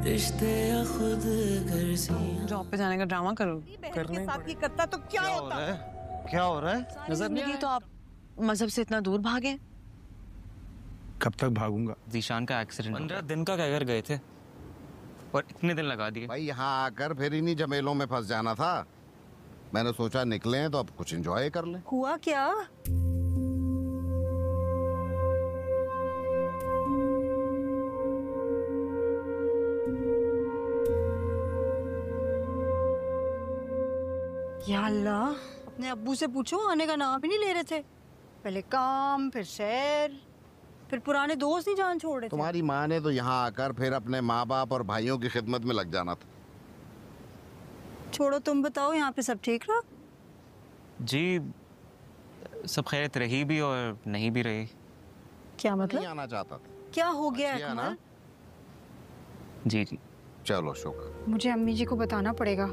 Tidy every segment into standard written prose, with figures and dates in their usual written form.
रिश्ते खुद गर्जी। जॉब पे जाने का ड्रामा करो। करने के साथ ये करता तो क्या होता है? क्या हो रहा है? नजर नहीं तो आप मजहब से इतना दूर भागे? कब तक भागूंगा? जीशान का एक्सीडेंट 15 दिन का कहकर गए थे और इतने दिन लगा दिए। भाई यहाँ आकर फिर इन्हीं झमेलों में फंस जाना था। मैंने सोचा निकले हैं तो अब कुछ एंजॉय कर लें। हुआ क्या? या अल्लाह, अपने अब्बू से पूछो, आने का नाम ही नहीं ले रहे थे। पहले काम, फिर शहर, फिर पुराने दोस्त ही जान छोड़ रहे थे। तुम्हारी माँ ने तो यहाँ आकर फिर अपने माँ बाप और भाइयों की खिदमत में लग जाना था। छोड़ो, तुम बताओ, यहाँ पे सब ठीक रहा? जी सब खैरियत रही भी और नहीं भी रही। क्या मतलब? नहीं आना चाहता था। क्या हो गया है ना? जी जी चलो शुक्र। मुझे अम्मी जी को बताना पड़ेगा।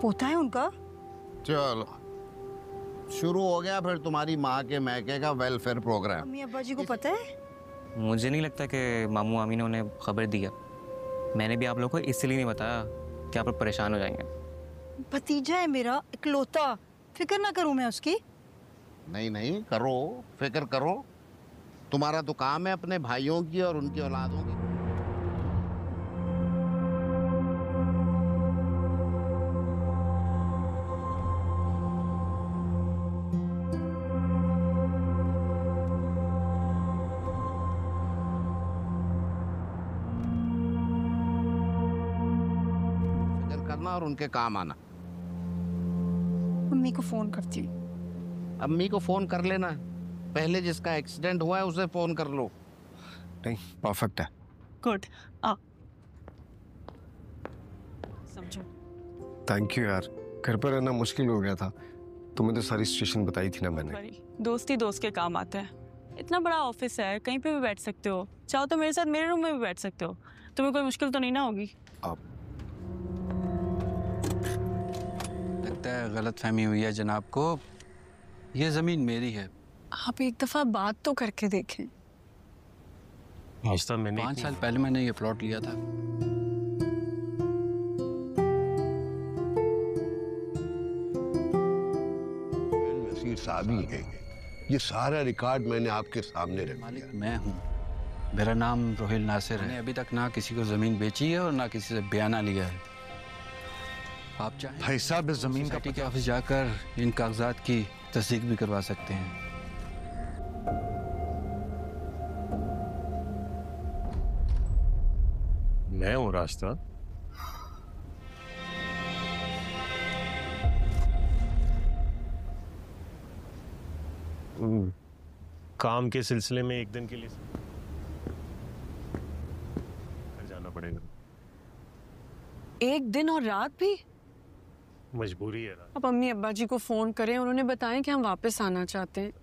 पोता है उनका? चलो शुरू हो गया फिर तुम्हारी माँ के मैके का वेलफेयर प्रोग्राम। अम्मी अब्बा जी को पता है? मुझे नहीं लगता कि मामू आमी ने उन्हें खबर दिया। मैंने भी आप लोगों को इसलिए नहीं बताया कि आप लोग परेशान हो जाएंगे। भतीजा है मेरा इकलौता, फिक्र ना करूं मैं उसकी? नहीं नहीं करो, फिक्र करो। तुम्हारा तो काम है अपने भाइयों की और उनकी औलादों की। और उनके काम आना। अम्मी को फोन करती हूँ। अम्मी को फोन कर लेना, पहले जिसका एक्सीडेंट हुआ है उसे फोन कर लो। नहीं, परफेक्ट है। गुड, आ समझो। थैंक यू यार, घर पर रहना मुश्किल हो गया था। तुम्हें तो सारी सिचुएशन बताई थी ना मैंने। दोस्त ही दोस्त के काम आता है। इतना बड़ा ऑफिस है, कहीं पे भी बैठ सकते हो। चाहो तो मेरे साथ मेरे रूम में भी बैठ सकते हो। तुम्हें कोई मुश्किल तो नहीं ना होगी? लगता है गलतफहमी हुई है जनाब को। ये जमीन मेरी है। आप एक दफा बात तो करके देखें। 5 साल पहले मैंने ये प्लॉट लिया था। नसीर साहब ही है। ये सारा रिकॉर्ड मैंने आपके सामने रख दिया। मैं हूँ, मेरा नाम रोहिल नासिर है। मैंने अभी तक ना किसी को जमीन बेची है और ना किसी से बयाना लिया है। आप चाहें भाई साहब इस जमीन का के ऑफिस जाकर इन कागजात की तस्दीक भी करवा सकते हैं। मैं हूँ रास्ता। काम के सिलसिले में एक दिन के लिए जाना पड़ेगा। एक दिन और रात भी? मजबूरी है। अब अम्मी अब्बा जी को फोन करें, उन्होंने बताया कि हम वापस आना चाहते हैं।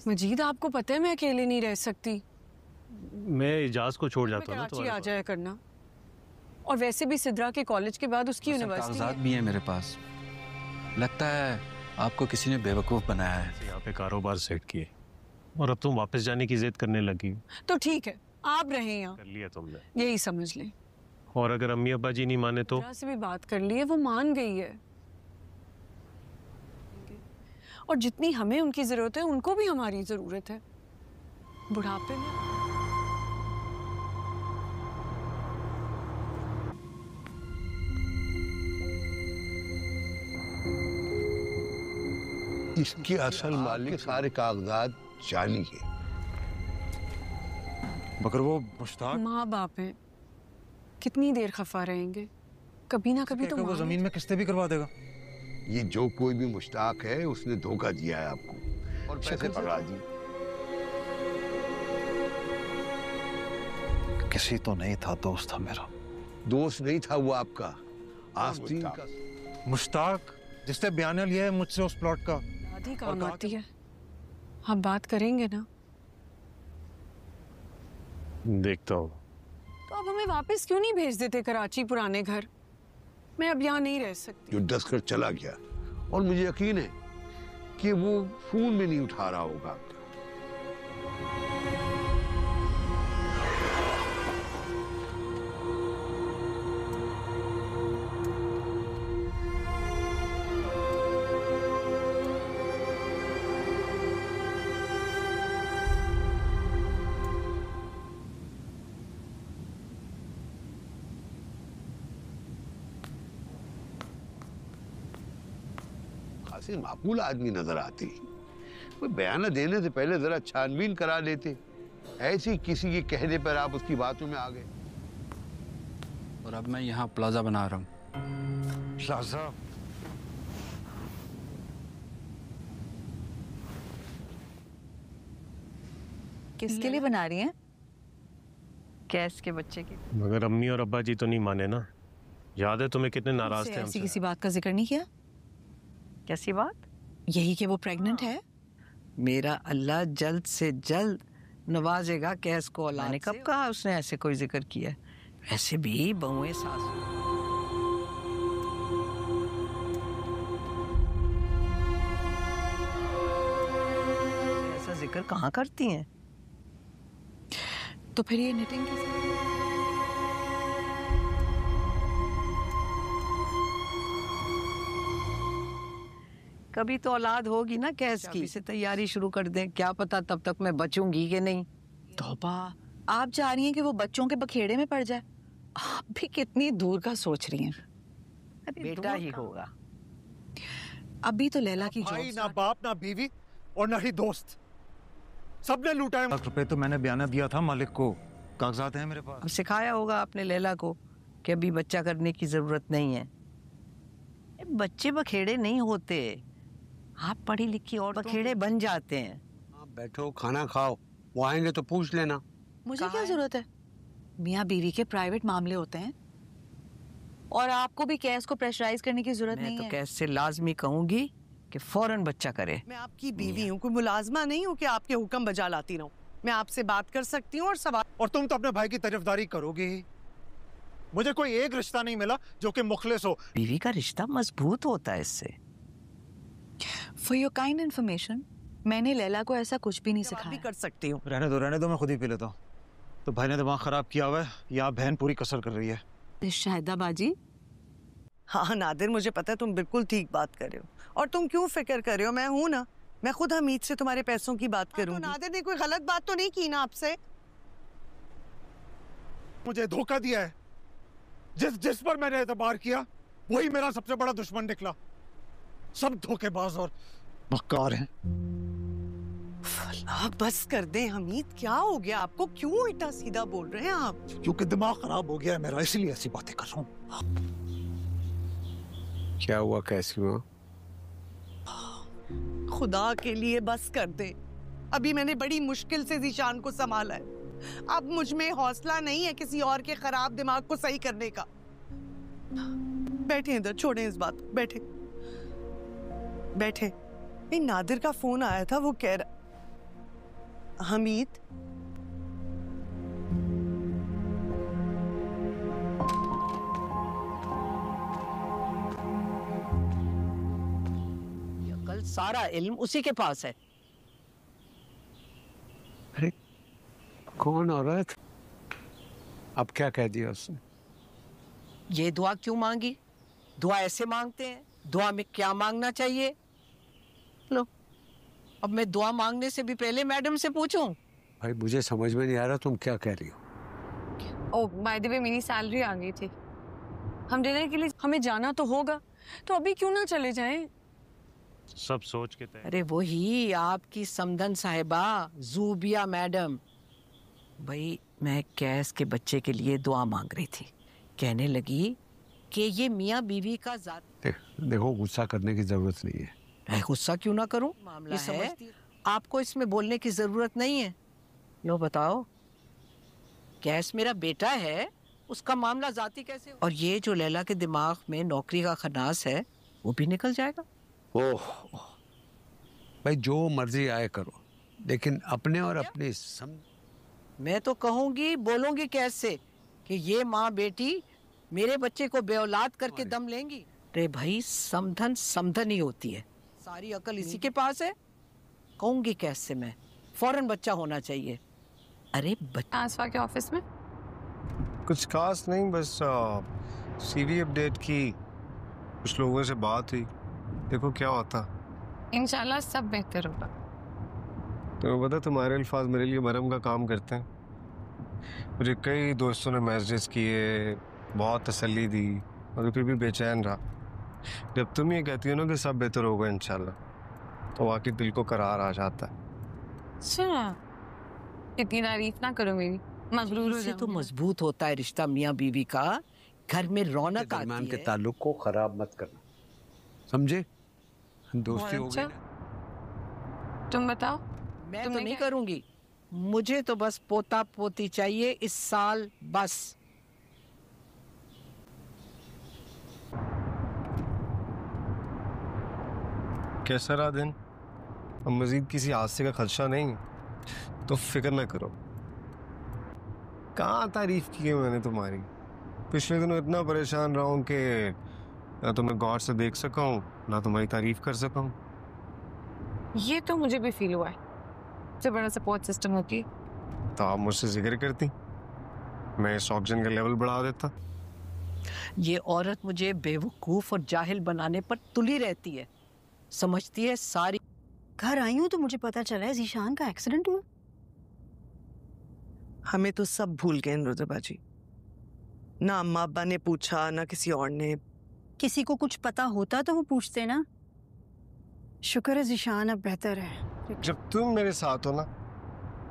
मजीद आपको पता है मैं अकेले नहीं रह सकती। मैं इजाज को छोड़ जाता हूँ ना। कराची आ जाया करना। और वैसे भी सिद्रा के कॉलेज के बाद उसकी यूनिवर्सिटी कागजात भी है मेरे पास। लगता है आपको किसी ने बेवकूफ बनाया है। यहाँ पे कारोबार सेट किए और अब तुम वापस जाने की जिद करने लगी। तो ठीक है, आप रहे यहाँ। कर लिया तुमने, यही समझ लें। और अगर अम्मी अब्बा जी नहीं माने तो? से भी बात कर ली है, वो मान गई है। और जितनी हमें उनकी जरूरत है उनको भी हमारी जरूरत है बुढ़ापे में। इसके असल मालिक सारे कागजात जाली है। मगर वो मुश्ताक माँ बाप हैं, कितनी देर खफा रहेंगे? कभी ना कभी तो वो जमीन में किस्तें भी करवा देगा। ये जो कोई भी मुश्ताक है उसने धोखा दिया है आपको और पैसे पकड़ा दी। किसी तो नहीं था, दोस्त था मेरा। दोस्त नहीं था वो आपका, आस्तीन का मुश्ताक जिसने बयाना लिया है मुझसे उस प्लॉट का। आधी काम आती है। आप बात करेंगे ना? देखता हूँ। तो अब हमें वापस क्यों नहीं भेज देते कराची पुराने घर? मैं अब यहाँ नहीं रह सकती। जो दस कर चला गया और मुझे यकीन है कि वो फोन भी नहीं उठा रहा होगा। खासी माकूल आदमी नजर आती। कोई बयान देने से पहले जरा छानबीन करा लेते। ऐसी किसी के कहने पर आप उसकी बातों में आ गए। और अब मैं यहाँ प्लाजा बना रहा हूँ। प्लाजा? किसके लिए बना रही हैं? कैस के बच्चे के। मगर अम्मी और अब्बा जी तो नहीं माने ना। याद है तुम्हें कितने नाराज थे हमसे। किसी बात का जिक्र नहीं किया? कैसी बात? यही कि वो प्रेग्नेंट है। मेरा अल्लाह जल्द से जल्द नवाजेगा कैस को औलाद से। कब कहा उसने ऐसे कोई जिक्र किया? ऐसे भी बहुएं सास ऐसा जिक्र कहाँ करती हैं? तो फिर ये निटिंग की कभी तो औलाद होगी ना कैस की। से तैयारी शुरू कर दें, क्या पता तब तक मैं बचूंगी कि नहीं। तौबा, आप चाह रही हैं कि वो बच्चों के बखेड़े में पड़ जाए? आप भी कितनी दूर का सोच रही हैं। बेटा ही होगा। अभी तो लैला की भाई ना बाप ना बीवी और ना ही दोस्त, सबने लूटा है। ₹1 तो मैंने बयाना दिया था मालिक को, कागजात हैं मेरे पास। अब सिखाया होगा आपने लैला को कि अभी बच्चा करने की जरूरत नहीं है। बच्चे बखेड़े नहीं होते, आप पढ़ी लिखी और बखेड़े बन जाते हैं। आप बैठो, खाना खाओ, वो आएंगे तो पूछ लेना। मुझे क्या जरूरत है? मियाँ बीवी के प्राइवेट मामले होते हैं और आपको भी कैस को प्रेशराइज करने की जरूरत नहीं है। मैं तो कैस से लाजमी कहूंगी कि फौरन बच्चा करे। मैं आपकी बीवी हूँ, कोई मुलाजमा नहीं हूँ कि आपके हुक्म बजा लाती रहूं। मैं आपसे बात कर सकती हूँ और सवाल। और तुम तो अपने भाई की तरफदारी करोगी ही। मुझे कोई एक रिश्ता नहीं मिला जो कि मुखलिस हो। बीवी का रिश्ता मजबूत होता है इससे। For your kind information, मैंने लैला को ऐसा कुछ भी नहीं सिखाया। भी कर सकती हूँ। रहने दो, मैं खुद ही पी लेता हूँ। तो भाई ने दिमाग खराब किया हुआ है या बहन पूरी कसर कर रही है। शाहिदा बाजी। हाँ नादिर, मुझे पता है तुम बिल्कुल ठीक बात कर रहे हो और तुम क्यों फिक्र कर रहे हो। मैं हूं ना, मैं खुद हमीद से तुम्हारे पैसों की बात करूंगी। तो नादिर ने कोई गलत बात तो नहीं की ना आपसे? मुझे धोखा दिया है। जिस पर मैंने एतबार किया वही मेरा सबसे बड़ा दुश्मन निकला। सब धोखेबाज और मक्कार हैं। आप बस कर दें हमीद, क्या हो गया आपको? क्यों उल्टा सीधा बोल रहे हैं आप? क्योंकि दिमाग खराब हो गया है मेरा, इसलिए ऐसी बातें कर रहा हूँ। क्या हुआ, कैसी हुआ? खुदा के लिए बस कर दे। अभी मैंने बड़ी मुश्किल से ज़ीशान को संभाला है। अब मुझ में हौसला नहीं है किसी और के खराब दिमाग को सही करने का। बैठे इधर, छोड़ें इस बात को, बैठे बैठे। नहीं, नादिर का फोन आया था, वो कह रहा हमीद कल सारा इल्म उसी के पास है। अरे कौन औरत? अब क्या कह दिया उसने? ये दुआ क्यों मांगी? दुआ ऐसे मांगते हैं? दुआ में क्या मांगना चाहिए? लो, अब मैं दुआ मांगने से भी पहले मैडम से पूछूं? भाई मुझे समझ में नहीं आ रहा तुम क्या कह रही हो। ओह बाय द वे, मेरी सैलरी आ गई थी। हम डिनर के लिए हमें जाना तो होगा, तो अभी क्यों ना चले जाएं? सब सोच के तय। अरे वही आपकी समदन साहिबा जूबिया मैडम। भाई मैं कैस के बच्चे के लिए दुआ मांग रही थी। कहने लगी कि ये मियाँ बीवी का देखो गुस्सा करने की जरूरत नहीं है। मैं गुस्सा क्यों ना करूं? मामला है, आपको इसमें बोलने की जरूरत नहीं है। लो बताओ, कैस मेरा बेटा है, उसका मामला जाती कैसे हो? और ये जो लैला के दिमाग में नौकरी का खनास है वो भी निकल जाएगा। ओह भाई जो मर्जी आए करो, लेकिन अपने और अपने मैं तो कहूंगी, बोलूंगी कैसे कि ये माँ बेटी मेरे बच्चे को बेऔलाद करके दम लेंगी। रे भाई समधन समधन ही होती है, सारी अकल इसी के पास है। कहूंगी कैसे मैं, फौरन बच्चा होना चाहिए। अरे आसफा के ऑफिस में कुछ खास नहीं, बस सीवी अपडेट की, कुछ लोगों से बात हुई, देखो क्या होता। इंशाल्लाह सब बेहतर होगा। तुम्हें पता तुम्हारे अल्फाज मेरे लिए मरहम का काम करते हैं। मुझे कई दोस्तों ने मैसेज किए, बहुत तसल्ली दी, मगर फिर भी बेचैन रहा। जब तुम ये कहती हो ना कि सब बेहतर होगा इंशाल्लाह, तो वाकई दिल को करार आ जाता है। अच्छा, इतनी तारीफ ना करो मेरी, मजबूर हो इससे तो जाऊंगी। मजबूत होता है रिश्ता मियाँ बीवी का, घर में रौनक आती दरमियान के है। ताल्लुक को खराब मत करना, समझे? दोस्ती हो गई अच्छा, ना। तुम बताओ। मैं तो नहीं करूंगी, मुझे तो बस पोता पोती चाहिए इस साल बस। कैसा रहा दिन? अब मजीद किसी हादसे का खदशा नहीं है, तो फिक्र ना करो। कहाँ तारीफ की है मैंने तुम्हारी? पिछले दिनों इतना परेशान रहा हूँ कि ना तो मैं गौर से देख सका हूँ, ना तुम्हारी तारीफ कर सका हूँ। ये तो मुझे भी फील हुआ है, सबसे बड़ा सपोर्ट सिस्टम होती। तो आप मुझसे जिक्र करती, मैं इस ऑक्सीजन का लेवल बढ़ा देता। ये औरत मुझे बेवकूफ और जाहिल बनाने पर तुली रहती है, समझती है सारी। घर आई हूँ तो मुझे पता चला है जीशान का एक्सीडेंट हुआ। हमें तो सब भूल गए नुरजबा जी, ना अम्मा अब्बा ने पूछा ना किसी और ने। किसी को कुछ पता होता तो वो पूछते ना। शुक्र है जीशान अब बेहतर है। जब तुम मेरे साथ हो ना,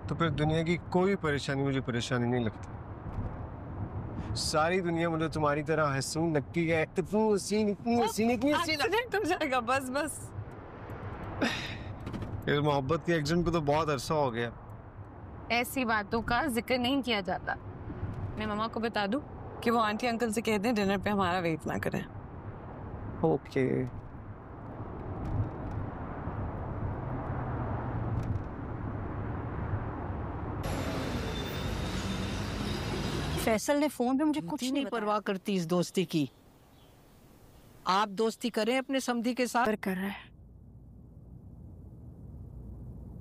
तो फिर दुनिया की कोई परेशानी मुझे परेशानी नहीं लगती। सारी दुनिया मुझे तुम्हारी तरह हंसूं नक्की है, इतनी हसीन एक्सीडेंट हो जाएगा, बस बस। इस मोहब्बत के एक्सीडेंट को तो बहुत अरसा हो गया। ऐसी बातों का जिक्र नहीं किया जाता। मैं मम्मा को बता दूं कि वो आंटी अंकल से कह दें डिनर पे हमारा वेट ना करें। ओके। फैसल ने फोन पे मुझे कुछ नहीं परवाह करती इस दोस्ती की। आप दोस्ती करें अपने समधी के साथ। कर रहा है।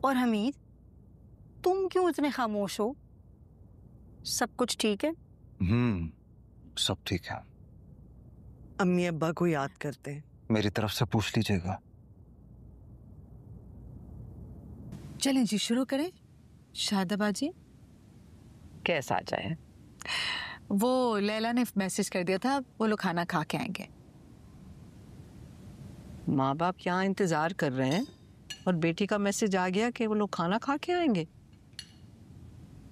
और हमीद, तुम क्यों इतने खामोश हो? सब कुछ ठीक है? सब ठीक है। अम्मी अब्बा को याद करते हैं। मेरी तरफ से पूछ लीजिएगा। चलें जी, शुरू करें। शादाबा जी, कैसा आ जाए? वो लैला ने मैसेज कर दिया था, वो लोग खाना खा के आएंगे। माँ बाप यहाँ इंतजार कर रहे हैं और बेटी का मैसेज आ गया कि वो लोग खाना खा के आएंगे।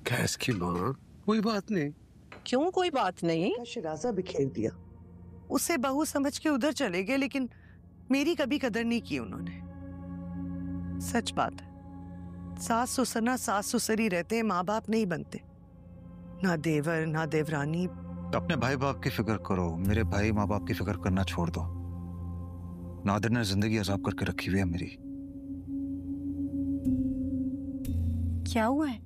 गैस की माँ, कोई बात नहीं। क्यों कोई बात नहीं? शिराजा बिखेर दिया, उसे बहू समझ के उधर चले गए, लेकिन मेरी कभी कदर नहीं की उन्होंने। सच बात है, सास ससुर ना सास ससुर ही रहते हैं, माँ बाप नहीं बनते। ना देवर ना देवरानी। अपने भाई बाप की फिक्र करो, मेरे भाई माँ बाप की फिक्र करना छोड़ दो। नादिर ने जिंदगी अजाब करके रखी हुई है मेरी। क्या हुआ है?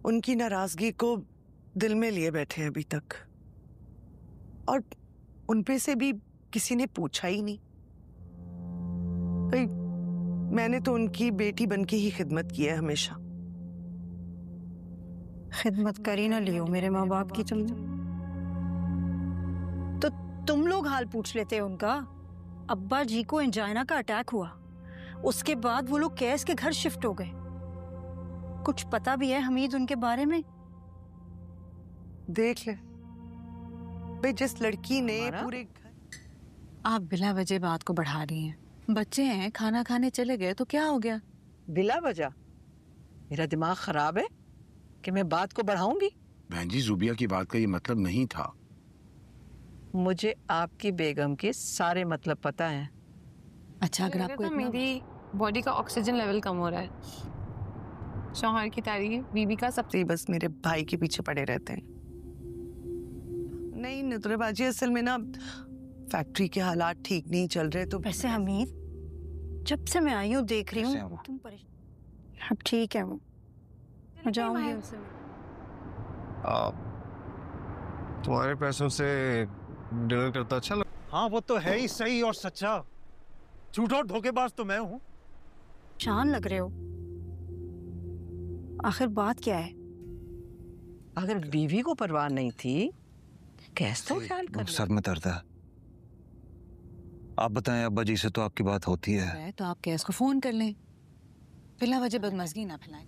उनकी नाराजगी को दिल में लिए बैठे हैं अभी तक, और उनपे से भी किसी ने पूछा ही नहीं। भाई, मैंने तो उनकी बेटी बनके ही खिदमत की है हमेशा। खिदमत करी ना लियो मेरे माँ बाप की तुम, तो तुम लोग हाल पूछ लेते हो उनका। अब्बा जी को एंजाइना का अटैक हुआ, उसके बाद वो लोग कैस के घर शिफ्ट हो गए। कुछ पता भी है हमीद उनके बारे में? देख ले भाई, जिस लड़की ने पूरे आप बिला वजह बात को बढ़ा रही हैं। बच्चे हैं, खाना खाने चले गए तो क्या हो गया? बिला वजह? मेरा दिमाग खराब है कि मैं बात को बढ़ाऊंगी? बहन जी, जुबिया की बात का ये मतलब नहीं था। मुझे आपकी बेगम के सारे मतलब पता है। अच्छा, अगर आपको मेरी बॉडी का ऑक्सीजन लेवल कम हो रहा है। शौहर की तारीफ, बीबी का सब। बस मेरे भाई के पीछे पड़े रहते हैं। नहीं नुतरेबाजी, असल में ना फैक्ट्री के हालात ठीक नहीं चल रहे। तो वैसे हमीद, जब से मैं आई हूँ देख रही हूँ तुम परेशान। अब ठीक है, वो मैं जाऊंगी उनसे। तुम्हारे पैसों से डिनर करता अच्छा लग। हाँ, वो तो है ही सही और सच्चा। झूठा और धोखेबाज तो मैं हूँ। शान लग रहे हो। आखिर बात क्या है? अगर बीवी को परवाह नहीं थी, कैसे तो ख्याल कर। सर में दर्द है। आप बताएं, अब्बा जी से तो आपकी बात होती है। तो आप कैस को फोन कर लें। बिला वजह बदमज़गी ना फैलाएं।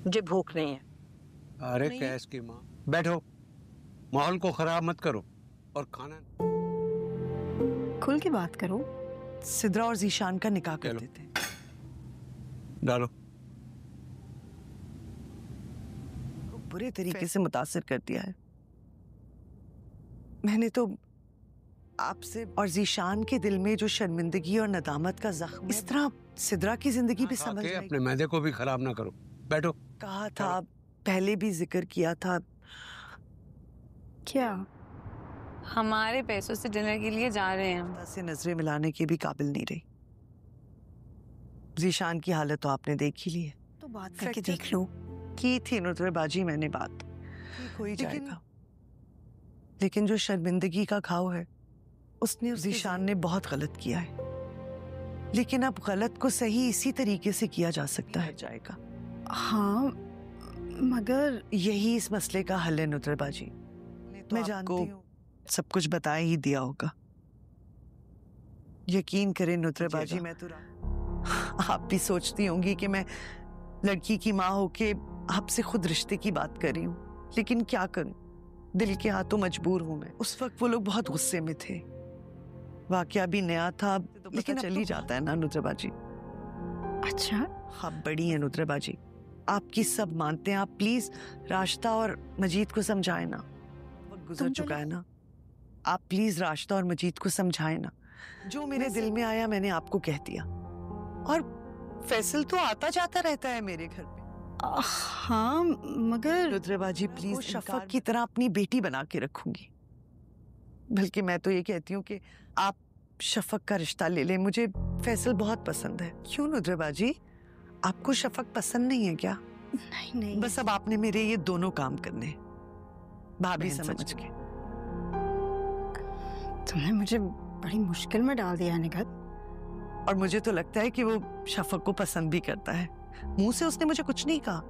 मुझे भूख नहीं है। अरे कैस की माँ, बैठो, माहौल को खराब मत करो और खाना। खुल के बात करो। सिद्रा और जीशान का निकाह कर देते हैं। डालो। बुरे तरीके से मुतासिर कर दिया है मैंने तो आपसे, और जीशान के दिल में जो शर्मिंदगी और नदामत का जख्म इस तरह सिद्रा की जिंदगी भी समझ जाएगी। अपने मैदे को भी खराब ना करो, बैठो। कहा था, पहले भी जिक्र किया था। क्या? हमारे पैसों से डिनर के लिए जा रहे हैं हम। से नजरें मिलाने के भी काबिल नहीं रही। जीशान की हालत तो आपने देख ही ली है। तो बात करके देख लो। की थी नुतरे बाजी मैंने बात, ठीक हो ही जाएगा। लेकिन जो शर्मिंदगी का घाव है उसने जीशान ने बहुत गलत किया है, लेकिन अब गलत को सही इसी तरीके से किया जा सकता है। जाएगा। हाँ, मगर यही इस मसले का हल है नुतरे बाजी। मैं जानती हूँ सब कुछ बता ही दिया होगा। यकीन करें नुतरे बाजी, मैं तो आप भी सोचती होंगी कि मैं लड़की की माँ होके आपसे खुद रिश्ते की बात कर रही हूँ, लेकिन क्या करूं, दिल के हाथों मजबूर हूं मैं। उस वक्त वो लोग बहुत गुस्से में थे। वाकया भी नया था, लेकिन चल ही जाता है ना नुतरेबाजी। अच्छा, आप बड़ी हैं नुतरेबाजी, आपकी सब मानते हैं। आप प्लीज राश्ता और मजीद को समझाएं ना, वक्त गुजर चुका है ना। आप प्लीज राश्ता और मजीद को समझाएं ना। जो मेरे दिल में आया मैंने आपको कह दिया, और फैसल तो आता जाता रहता है मेरे घर पे। हाँ, मगर रुद्रबाजी प्लीज शफक की तरह अपनी बेटी बना के रखूंगी। बल्कि मैं तो ये कहती हूँ कि आप शफक का रिश्ता ले लें। मुझे फैसल बहुत पसंद है। क्यों रुद्रबाजी, आपको शफक पसंद नहीं है क्या? नहीं नहीं, बस अब आपने मेरे ये दोनों काम करने, भाभी समझ के। तुमने मुझे बड़ी मुश्किल में डाल दिया निगत। और मुझे तो लगता है कि वो शफक को पसंद भी करता है। मुंह से उसने मुझे कुछ नहीं कहा,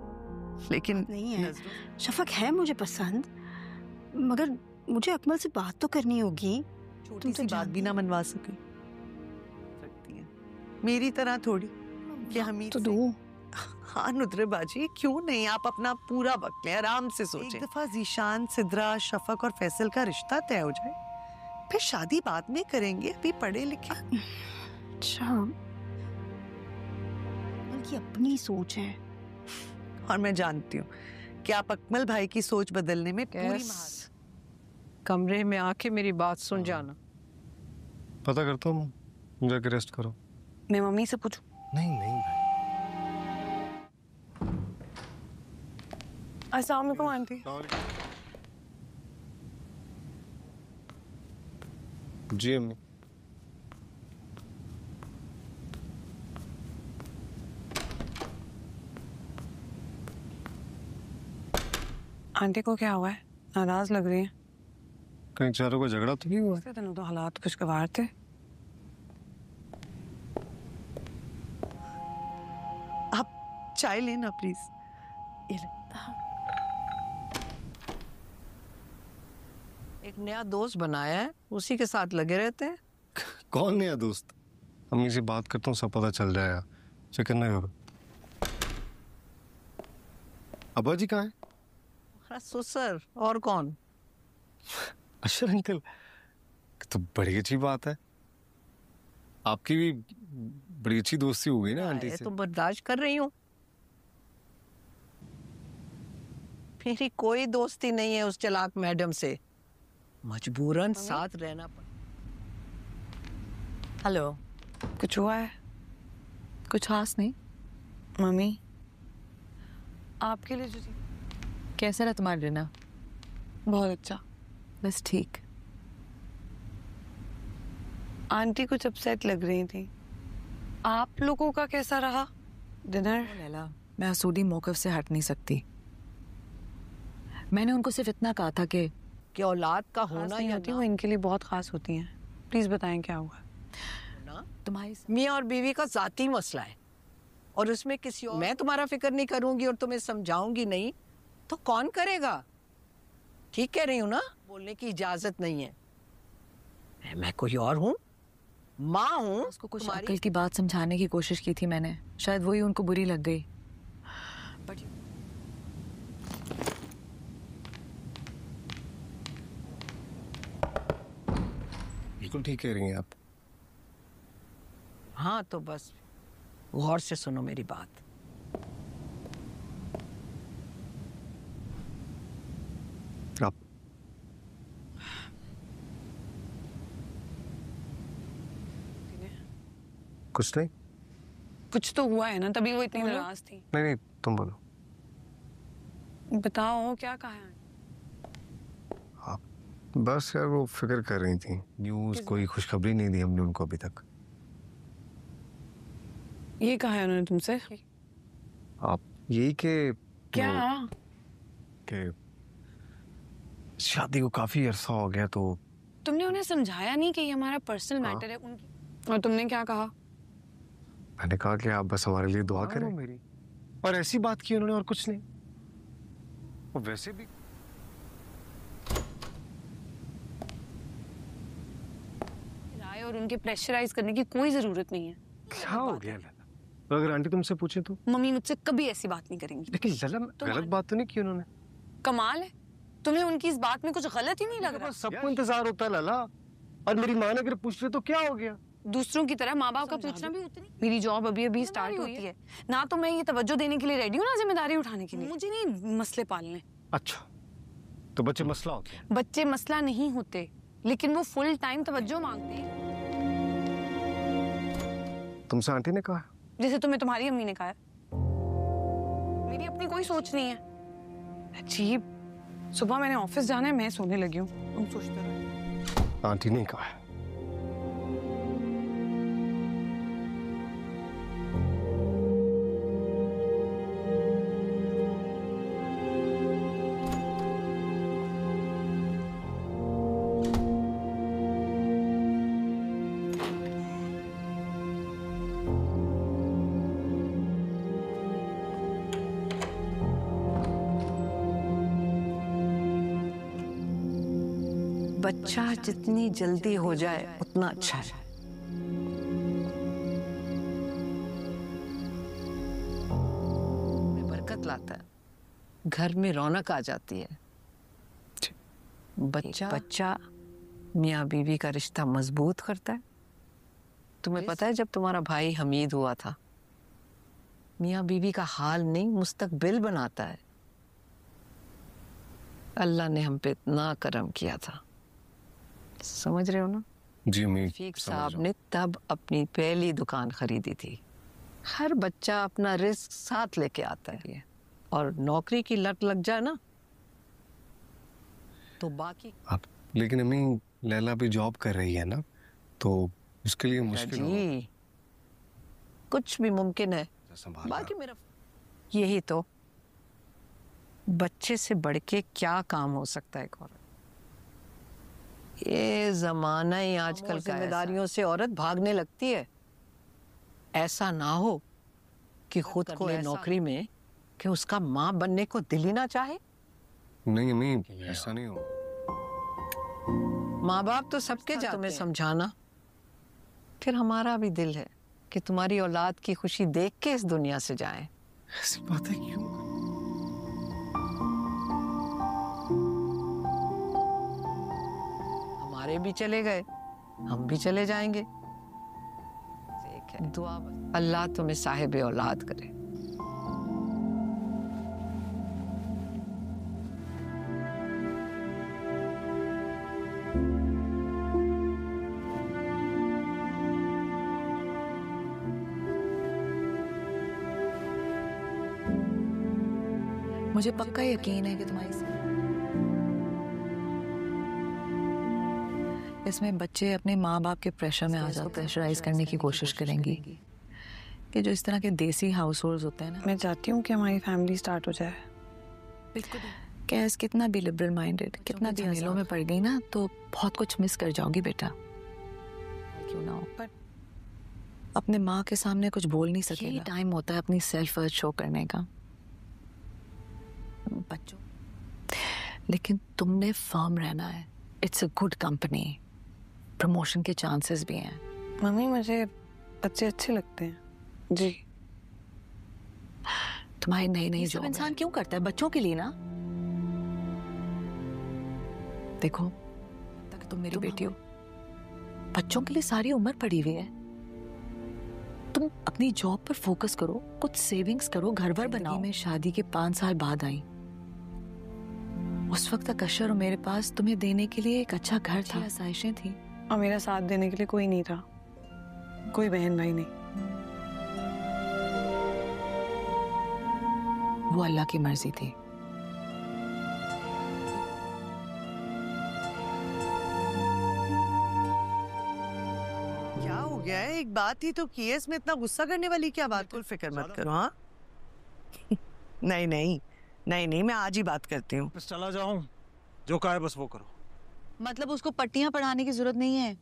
लेकिन नहीं है, शफक है मुझे पसंद, मगर मुझे अकमल से बात तो करनी होगी। छोटी सी बात भी ना मनवा सके मेरी तरह थोड़ी कि हम तो दो। हाँ नुद्रबाजी, क्यों नहीं, आप अपना पूरा वक्त लें, आराम से सोचें। एक दफा जीशान, सिद्रा, शफक और फैसल का रिश्ता तय हो जाए, फिर शादी बाद में करेंगे। अभी पढ़े लिखे। अच्छा, बल्कि अपनी सोच है। और मैं जानती हूँ कि आप अकमल भाई की सोच बदलने में पूरी कमरे में आके मेरी बात सुन जाना। पता करता हूँ, जाके रेस्ट करो। मैं मम्मी से पूछूं? नहीं नहीं भाई। अस्सलाम वालेकुम आंटी। जी अम्मी। आंटी को क्या हुआ है? नाराज लग रही है। कहीं चारों का झगड़ा तो नहीं हुआ? पिछले दिनों तो हालात खुशगवार थे। आप चाय लेना प्लीज। ये ले। एक नया दोस्त बनाया है, उसी के साथ लगे रहते हैं। कौन नया दोस्त? अम्मी से बात करता हूँ, सब पता चल जाएगा, फिक्र ना करो। अब्बा जी कहाँ हैं? ससुर और कौन? अशर अंकल, तो बड़ी अच्छी बात है। आपकी भी बड़ी अच्छी दोस्ती हो गई ना आंटी से। तो बर्दाश्त कर रही हूँ। मेरी कोई दोस्ती नहीं है उस चालाक मैडम से, मजबूरन साथ रहना पड़ा। हेलो, कुछ हुआ है? कुछ खास नहीं। मम्मी, आपके लिए जो कैसा रहा तुम्हारा डिनर? बहुत अच्छा। बस ठीक। आंटी कुछ अपसेट लग रही थी। आप लोगों का कैसा रहा डिनर? लैला, मैं असूदी मौक़िफ़ से हट नहीं सकती। मैंने उनको सिर्फ इतना कहा था कि औलाद का होना नहीं होती, वो इनके लिए बहुत खास होती हैं। प्लीज बताएं क्या हुआ? तुम्हारी मियाँ और बीवी का जाती मसला है, और उसमें किसी और मैं तुम्हारा फिक्र नहीं करूंगी और तुम्हें समझाऊंगी नहीं तो कौन करेगा? ठीक कह रही हूँ ना? बोलने की इजाजत नहीं है। मैं कोई और हूँ, माँ हूँ। उसको कुछ अक्ल की बात समझाने की कोशिश की थी मैंने, शायद वही उनको बुरी लग गई। बिल्कुल ठीक कह रही हैं आप। हाँ तो बस गौर से सुनो मेरी बात। आप कुछ नहीं। कुछ तो हुआ है ना, तभी वो इतनी नाराज थी। नहीं नहीं, तुम बोलो। बताओ क्या कहा है? बस यार वो फिक्र कर रही थी। न्यूज़ कोई खुशखबरी नहीं दी हमने उनको अभी तक। ये कहा है उन्होंने तुमसे? आप यही के क्या? कि शादी को काफी अरसा हो गया, तो तुमने उन्हें समझाया नहीं कि ये हमारा पर्सनल मैटर है उनकी? और तुमने क्या कहा? मैंने कहा कि आप बस हमारे लिए दुआ करें मेरी, और ऐसी बात की उन्होंने और कुछ नहीं। और वैसे भी राय और उनके प्रेशराइज करने की कोई जरूरत नहीं है। क्या हो गया लला? तो अगर आंटी तुमसे पूछे तो? मम्मी मुझसे कभी ऐसी बात नहीं करेंगी। लेकिन लला गलत बात तो नहीं की उन्होंने। कमाल है, तुम्हें उनकी इस बात में कुछ गलत ही नहीं लग रहा? सबको इंतजार होता है लला, और मेरी माँ ने अगर पूछ रहे तो क्या हो गया? दूसरों की तरह माँ बाप का पूछना भी उतनी। मेरी जॉब अभी अभी स्टार्ट हुई है ना, तो मैं ये तवज्जो देने के लिए रेडी हूँ ना जिम्मेदारी उठाने के लिए। मुझे नहीं मसले पालने। अच्छा, तो बच्चे मसला होते हैं? बच्चे मसला नहीं होते, लेकिन वो फुल टाइम तवज्जो मांगते हैं। तुमसे आंटी ने कहा? जैसे तुम्हें तुम्हारी अम्मी ने कहा है। मेरी अपनी कोई सोच नहीं है। अजीब। सुबह मैंने ऑफिस जाना है, मैं सोने लगी हूँ। तुम सोचते रहो। आंटी ने कहा है। बच्चा जितनी जल्दी हो जाए उतना अच्छा है। बरकत लाता है, घर में रौनक आ जाती है। बच्चा मियाँ बीवी का रिश्ता मजबूत करता है। तुम्हें पता है जब तुम्हारा भाई हमीद हुआ था, मियाँ बीवी का हाल नहीं मुस्तकबिल बनाता है। अल्लाह ने हम पे इतना करम किया था, समझ रहे हो ना? जी अम्मी, रफीक साहब ने तब अपनी पहली दुकान खरीदी थी। हर बच्चा अपना रिस्क साथ लेके आता है, और नौकरी की लत लग जाए ना तो बाकी। आप लेकिन अम्मी, लैला भी जॉब कर रही है ना, तो उसके लिए मुश्किल जी कुछ भी मुमकिन है। बाकी मेरा यही तो, बच्चे से बढ़ के क्या काम हो सकता है? ये जमाना ही आजकल जिम्मेदारियों से औरत भागने लगती है। ऐसा ना हो कि खुद को नौकरी में कि उसका माँ बनने को दिल ही ना चाहे। नहीं अम्मी, ऐसा नहीं हो। माँ बाप तो सबके जाते हैं। तुम्हें समझाना, फिर हमारा भी दिल है कि तुम्हारी औलाद की खुशी देख के इस दुनिया से जाए। ऐसी बातें क्यों? हमारे भी चले गए, हम भी चले जाएंगे। दुआ अल्लाह तुम्हें साहिब औलाद करे। मुझे पक्का यकीन है कि तुम्हारी इसमें बच्चे अपने माँ बाप के प्रेशर में आ जाते, प्रेशराइज करने की कोशिश करेंगी कि जो इस तरह के देसी हाउस होल्ड होते हैं ना। मैं चाहती हूँ कि हमारी फैमिली स्टार्ट हो जाए। बिल्कुल। कैस कितना भी लिबरल माइंडेड, कितना भी झमेलों में पड़ गई ना, तो बहुत कुछ मिस कर जाओगी बेटा। क्यों ना हो, पर अपने माँ के सामने कुछ बोल नहीं सकेगा। टाइम होता है अपनी सेल्फ वर्थ शो करने का बच्चों। लेकिन तुमने फर्म रहना है। It's a good company, promotion के चांसेस भी हैं। मम्मी मुझे बच्चे अच्छे लगते हैं जी। तुम्हारी नई नई जॉब इंसान क्यों करता है? बच्चों के लिए ना। देखो तक तुम मेरी बेटी हो, बच्चों के लिए सारी उम्र पड़ी हुई है। तुम अपनी जॉब पर फोकस करो, कुछ सेविंग्स करो, घर वर बनाओ। मैं शादी के 5 साल बाद आई। उस वक्त तक अशर और मेरे पास तुम्हें देने के लिए एक अच्छा घर था, आसाइशें थी, और मेरा साथ देने के लिए कोई नहीं था, कोई बहन भाई नहीं। वो अल्लाह की मर्जी थी। क्या हो गया है? एक बात ही तो की है, इसमें इतना गुस्सा करने वाली क्या बात? बिल्कुल फिक्र मत करो। हाँ नहीं नहीं नहीं नहीं, मैं आज ही बात करती हूँ। बस चला जाऊं, जो कहा है बस वो करो। मतलब उसको पट्टियां पढ़ाने की जरूरत नहीं है।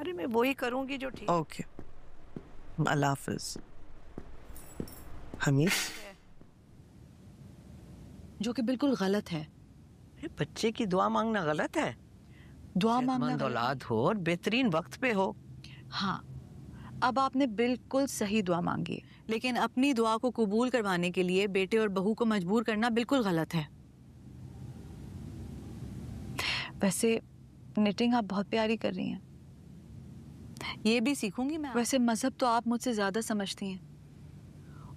अरे मैं वही करूंगी जो ठीक। ओके, अल्लाह हाफिज। हमीद, जो कि बिल्कुल गलत है। बच्चे की दुआ मांगना गलत है? दुआ मांगना औलाद हो और बेहतरीन वक्त पे हो। हाँ, अब आपने बिल्कुल सही दुआ मांगी, लेकिन अपनी दुआ को कबूल करवाने के लिए बेटे और बहू को मजबूर करना बिल्कुल गलत है। वैसे निटिंग आप बहुत प्यारी कर रही हैं, ये भी सीखूंगी मैं। वैसे मजहब तो आप मुझसे ज्यादा समझती हैं।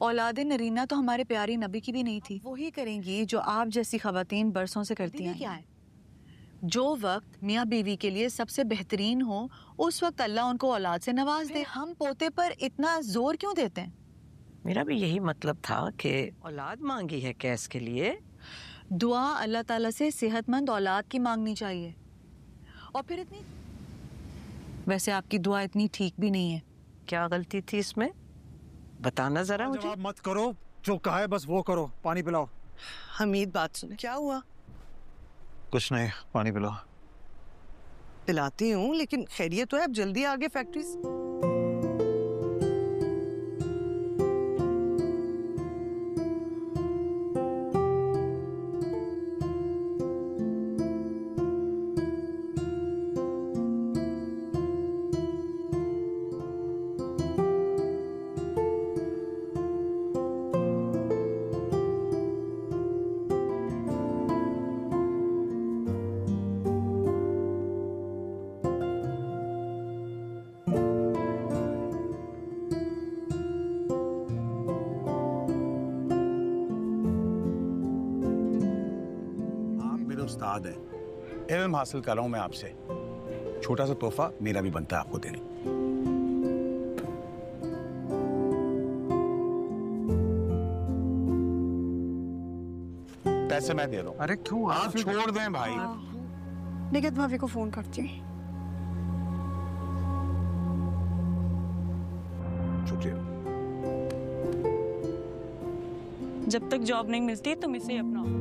औलादे नरीना तो हमारे प्यारी नबी की भी नहीं थी। वही करेंगी जो आप जैसी खवातीन बरसों से करती हैं। क्या है, जो वक्त मियाँ बीवी के लिए सबसे बेहतरीन हो, उस वक्त अल्लाह उनको औलाद से नवाज दे। हम पोते पर इतना जोर क्यों देते हैं? मेरा भी यही मतलब था कि औलाद मांगी है कैस के लिए। दुआ अल्लाह ताला से सेहतमंद औलाद की मांगनी चाहिए। और फिर इतनी, वैसे आपकी दुआ इतनी ठीक भी नहीं है। क्या गलती थी इसमें, बताना जरा मुझे। जवाब मत करो, जो कहा है बस वो करो। पानी पिलाओ। हमीद बात सुने। क्या हुआ? कुछ नहीं, पानी पिलाओ। पिलाती हूँ, लेकिन खैरियत तो है? अब जल्दी आगे फैक्ट्री से। उस्ताद है, इल्म हासिल कर रहा हूं मैं आपसे। छोटा सा तोहफा मेरा भी बनता है आपको देने। पैसे मैं दे रहा हूं। अरे क्यों? आप छोड़ दें भाई। निकित भाभी को फोन करती हूँ। शुक्रिया। जब तक जॉब नहीं मिलती तुम इसे अपनाओ।